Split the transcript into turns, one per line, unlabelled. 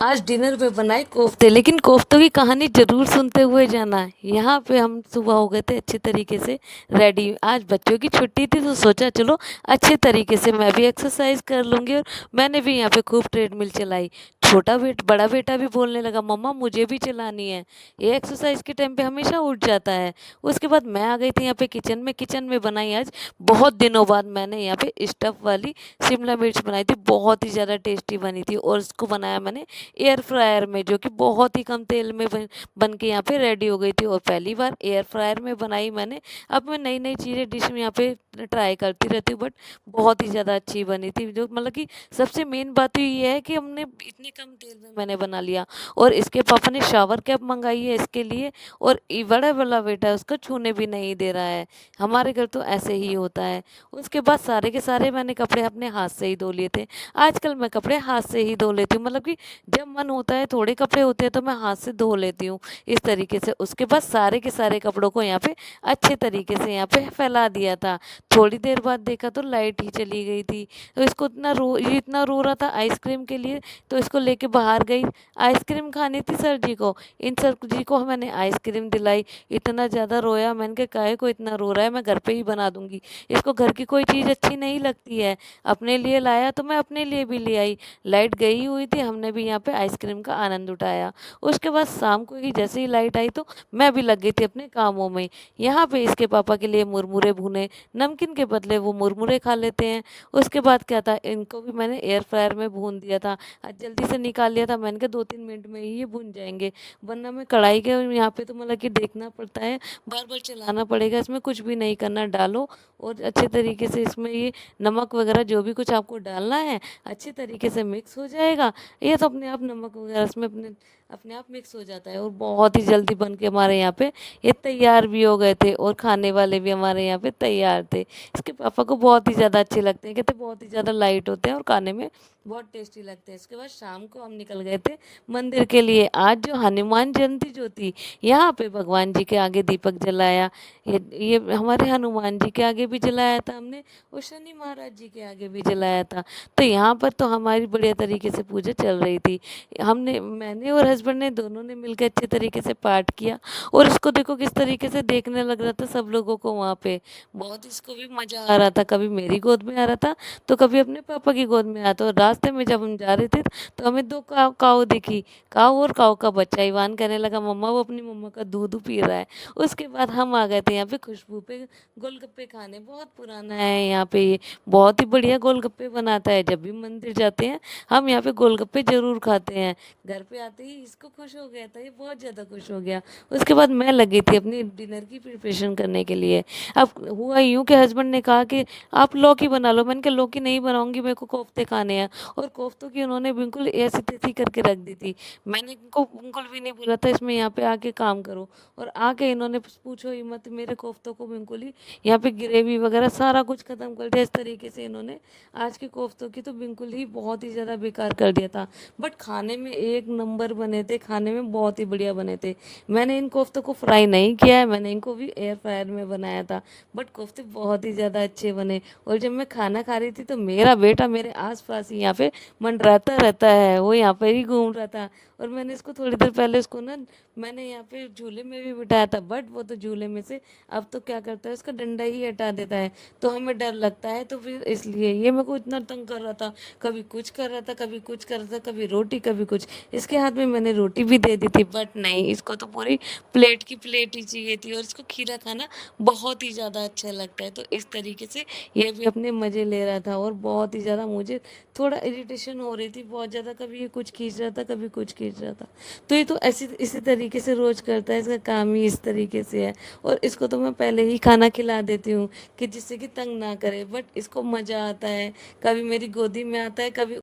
आज डिनर पे बनाए कोफ्ते, लेकिन कोफ्तों की कहानी ज़रूर सुनते हुए जाना। यहाँ पे हम सुबह हो गए थे अच्छे तरीके से रेडी। आज बच्चों की छुट्टी थी तो सोचा चलो अच्छे तरीके से मैं भी एक्सरसाइज कर लूँगी, और मैंने भी यहाँ पे खूब ट्रेडमिल चलाई। बड़ा बेटा भी बोलने लगा, मम्मा मुझे भी चलानी है। ये एक्सरसाइज के टाइम पे हमेशा उठ जाता है। उसके बाद मैं आ गई थी यहाँ पे किचन में बनाई आज बहुत दिनों बाद मैंने यहाँ पे स्टफ़ वाली शिमला मिर्च बनाई थी। बहुत ही ज़्यादा टेस्टी बनी थी, और इसको बनाया मैंने एयर फ्रायर में, जो कि बहुत ही कम तेल में बन के यहाँ पे रेडी हो गई थी। और पहली बार एयर फ्रायर में बनाई मैंने। अब मैं नई नई चीज़ें डिश में यहाँ पे ट्राई करती रहती हूँ, बट बहुत ही ज़्यादा अच्छी बनी थी। जो मतलब कि सबसे मेन बात तो ये है कि हमने इतने कम तेल में मैंने बना लिया। और इसके पापा ने शावर कैप मंगाई है इसके लिए, और बड़ा वाला बेटा है उसको छूने भी नहीं दे रहा है। हमारे घर तो ऐसे ही होता है। उसके बाद सारे के सारे मैंने कपड़े अपने हाथ से ही धो लिए थे। आजकल मैं कपड़े हाथ से ही धो लेती हूँ, मतलब कि जब मन होता है, थोड़े कपड़े होते हैं तो मैं हाथ से धो लेती हूँ इस तरीके से। उसके बाद सारे के सारे कपड़ों को यहाँ पे अच्छे तरीके से यहाँ पे फैला दिया था। थोड़ी देर बाद देखा तो लाइट ही चली गई थी। तो इसको ये इतना रो रहा था आइसक्रीम के लिए, तो इसको लेके बाहर गई। आइसक्रीम खानी थी सर जी को। इन सर जी को मैंने आइसक्रीम दिलाई। इतना ज़्यादा रोया, मैंने कहा काहे को इतना रो रहा है, मैं घर पे ही बना दूंगी। इसको घर की कोई चीज़ अच्छी नहीं लगती है। अपने लिए लाया तो मैं अपने लिए भी ले आई। लाइट गई हुई थी, हमने भी यहाँ पे आइसक्रीम का आनंद उठाया। उसके बाद शाम को ही जैसे ही लाइट आई तो मैं भी लग गई थी अपने कामों में। यहाँ पे इसके पापा के लिए मुरमुरे भुने, नमकीन के बदले वो मुरमुरे खा लेते हैं। उसके बाद क्या था, इनको भी मैंने एयर फ्रायर में भून दिया था। आज जल्दी से निकाल लिया था, मैंने कहा 2-3 मिनट में ही ये भून जाएंगे। वरना मैं कढ़ाई के यहाँ पे तो मतलब कि देखना पड़ता है, बार बार चलाना पड़ेगा। इसमें कुछ भी नहीं करना, डालो और अच्छे तरीके से इसमें ये नमक वगैरह जो भी कुछ आपको डालना है अच्छे तरीके से मिक्स हो जाएगा। ये तो अपने आप नमक वगैरह इसमें अपने आप मिक्स हो जाता है। और बहुत ही जल्दी बन के हमारे यहाँ पे ये तैयार भी हो गए थे, और खाने वाले भी हमारे यहाँ पे तैयार थे। इसके पापा को बहुत ही ज़्यादा अच्छे लगते हैं, कहते बहुत ही ज़्यादा लाइट होते हैं और खाने में बहुत टेस्टी लगते हैं। इसके बाद शाम को हम निकल गए थे मंदिर के लिए। आज जो हनुमान जयंती जो थी, यहाँ पे भगवान जी के आगे दीपक जलाया। ये हमारे हनुमान जी के आगे भी जलाया था हमने, और शनि महाराज जी के आगे भी जलाया था। तो यहाँ पर तो हमारी बढ़िया तरीके से पूजा चल रही थी। मैंने और हस्बैंड ने दोनों ने मिलकर अच्छे तरीके से पाठ किया। और इसको देखो किस तरीके से देखने लग रहा था सब लोगों को वहाँ पे। बहुत इसको भी मज़ा आ रहा था, कभी मेरी गोद में आ रहा था तो कभी अपने पापा की गोद में आया था। और रास्ते में जब हम जा रहे थे तो हमें दो काऊ दिखी। काऊ और काऊ का बच्चा ईवान कहने लगा, मम्मा वो अपनी मम्मा का दूध पी रहा है। उसके बाद हम आ गए थे यहाँ पे खुशबू पे गोलगप्पे खाने। बहुत पुराना है यहाँ पे ये, बहुत ही बढ़िया गोलगप्पे बनाता है। जब भी मंदिर जाते हैं हम यहाँ पे गोलगप्पे ज़रूर खाते हैं। घर पे आते ही इसको खुश हो गया था, ये बहुत ज़्यादा खुश हो गया। उसके बाद मैं लगी थी अपनी डिनर की प्रिपरेशन करने के लिए। अब हुआ यूँ कि हस्बैंड ने कहा कि आप लौकी बना लो। मैंने कहा लौकी नहीं बनाऊंगी, मेरे को कोफ्ते खाने हैं। और कोफ्तों की उन्होंने बिल्कुल ऐसी तैसी करके रख दी थी। मैंने इनको बिल्कुल भी नहीं बोला था इसमें यहाँ पे आके काम करो। और आके इन्होंने पूछो ही मत, मेरे कोफ्तों को बिल्कुल ही यहाँ पे ग्रेवी वगैरह सारा कुछ ख़त्म कर दिया। इस तरीके से इन्होंने आज के कोफ्तों की तो बिल्कुल ही बहुत ही ज़्यादा बेकार कर दिया था। बट खाने में एक नंबर बने थे, खाने में बहुत ही बढ़िया बने थे। मैंने इन कोफ्तों को फ्राई नहीं किया है, मैंने इनको भी एयर फ्रायर में बनाया था। बट कोफ्ते बहुत ही ज़्यादा अच्छे बने। और जब मैं खाना खा रही थी तो मेरा बेटा मेरे आसपास ही यहाँ पे मंडराता रहता है, वो यहाँ पर ही घूम रहा था। और मैंने इसको थोड़ी देर पहले इसको ना मैंने यहाँ पे झूले में भी बिठाया था, बट वो तो झूले में से अब तो क्या करता है उसका डंडा ही हटा देता है। तो हमें डर लगता है, तो फिर इसलिए ये मेरे को इतना तंग कर रहा था। कभी कुछ कर रहा था, कभी कुछ कर रहा था, कभी रोटी कभी कुछ। इसके हाथ में मैंने रोटी भी दे दी थी, बट नहीं, इसको तो पूरी प्लेट की प्लेट ही चाहिए थी। और इसको खीरा खाना बहुत ही ज़्यादा अच्छा लगता है। तो इस तरीके से ये भी अपने मज़े ले रहा था। और बहुत ही ज़्यादा मुझे थोड़ा इरिटेशन हो रही थी बहुत ज़्यादा, कभी ये कुछ खींच रहा था, कभी कुछ खींच रहा था। तो ये तो ऐसी इसी तरीके से रोज़ करता है, इसका काम ही इस तरीके से है। और इसको तो मैं पहले ही खाना खिला देती हूँ कि जिससे कि तंग ना करे, बट इसको मज़ा आता है। कभी मेरी गोदी में आता है, कभी